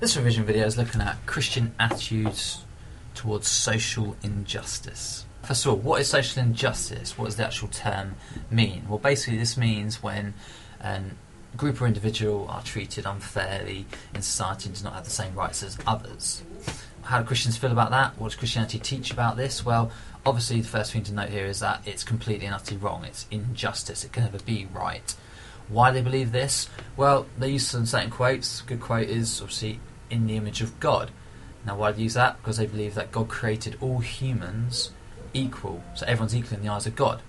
This revision video is looking at Christian attitudes towards social injustice. First of all, what is social injustice? What does the actual term mean? Well, basically this means when a group or individual are treated unfairly in society and do not have the same rights as others. How do Christians feel about that? What does Christianity teach about this? Well, obviously the first thing to note here is that it's completely and utterly wrong. It's injustice. It can never be right. Why do they believe this? Well, they use some certain quotes. A good quote is obviously in the image of God. Now why do they use that? Because they believe that God created all humans equal. So everyone's equal in the eyes of God.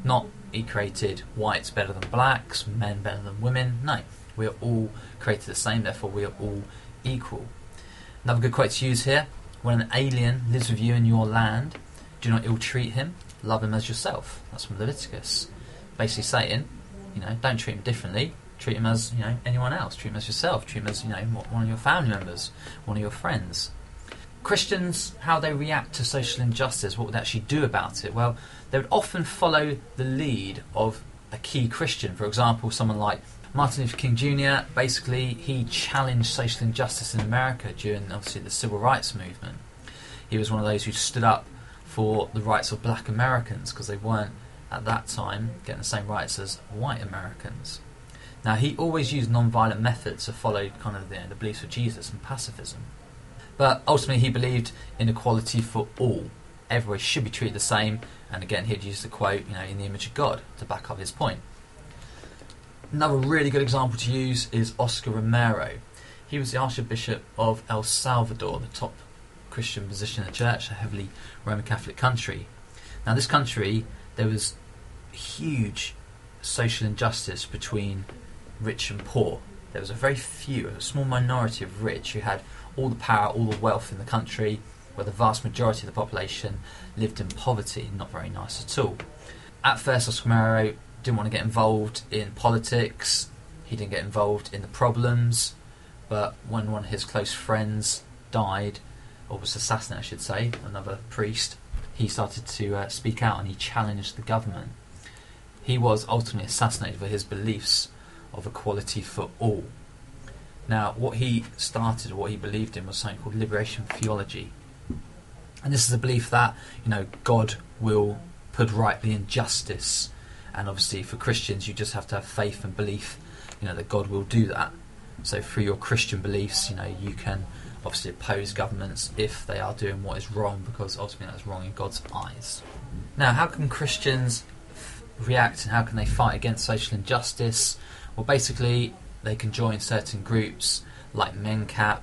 Not he created whites better than blacks, men better than women. No, we are all created the same, therefore we are all equal. Another good quote to use here: when an alien lives with you in your land, do not ill-treat him, love him as yourself. That's from Leviticus. Basically saying, don't treat him differently, treat him as, anyone else, treat him as yourself, treat him as, one of your family members, one of your friends. Christians, how they react to social injustice, what would they actually do about it? Well, they would often follow the lead of a key Christian. For example, someone like Martin Luther King Jr., basically he challenged social injustice in America during obviously the Civil Rights Movement. He was one of those who stood up for the rights of black Americans because they weren't at that time getting the same rights as white Americans. Now he always used non-violent methods to follow kind of the beliefs of Jesus and pacifism. But ultimately he believed in equality for all. Everybody should be treated the same, and again he'd use the quote, in the image of God, to back up his point. Another really good example to use is Oscar Romero. He was the Archbishop of El Salvador, the top Christian position in the church, a heavily Roman Catholic country. Now this country, there was huge social injustice between rich and poor. There was a small minority of rich who had all the power, all the wealth in the country, where the vast majority of the population lived in poverty, not very nice at all. At first, Oscar Romero didn't want to get involved in politics, he didn't get involved in the problems, but when one of his close friends died, or was assassinated I should say, another priest, he started to speak out and he challenged the government. He was ultimately assassinated for his beliefs of equality for all. Now what he started, what he believed in, was something called liberation theology. And this is a belief that, God will put right the injustice. And obviously for Christians you just have to have faith and belief, that God will do that. So through your Christian beliefs, you can obviously oppose governments if they are doing what is wrong, because ultimately that's wrong in God's eyes. Now how can Christians react and how can they fight against social injustice? Well, basically they can join certain groups like MenCap,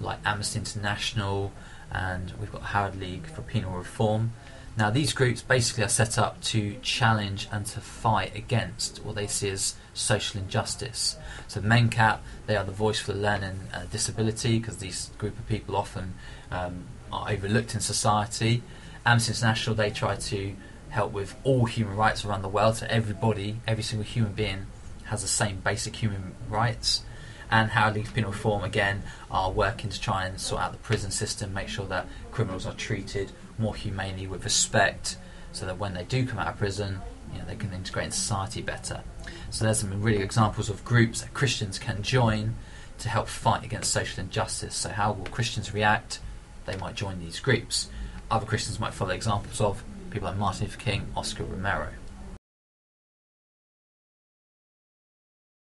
like Amnesty International, and we've got Howard League for Penal Reform. Now these groups basically are set up to challenge and to fight against what they see as social injustice. So MenCap, they are the voice for the learning disability, because these group of people often are overlooked in society. Amnesty International, they try to help with all human rights around the world, so everybody, every single human being has the same basic human rights. And Howard League for Penal Reform, again, are working to try and sort out the prison system, make sure that criminals are treated more humanely, with respect, so that when they do come out of prison, they can integrate in society better. So there's some really good examples of groups that Christians can join to help fight against social injustice. So how will Christians react? They might join these groups. Other Christians might follow examples of people like Martin Luther King, Oscar Romero.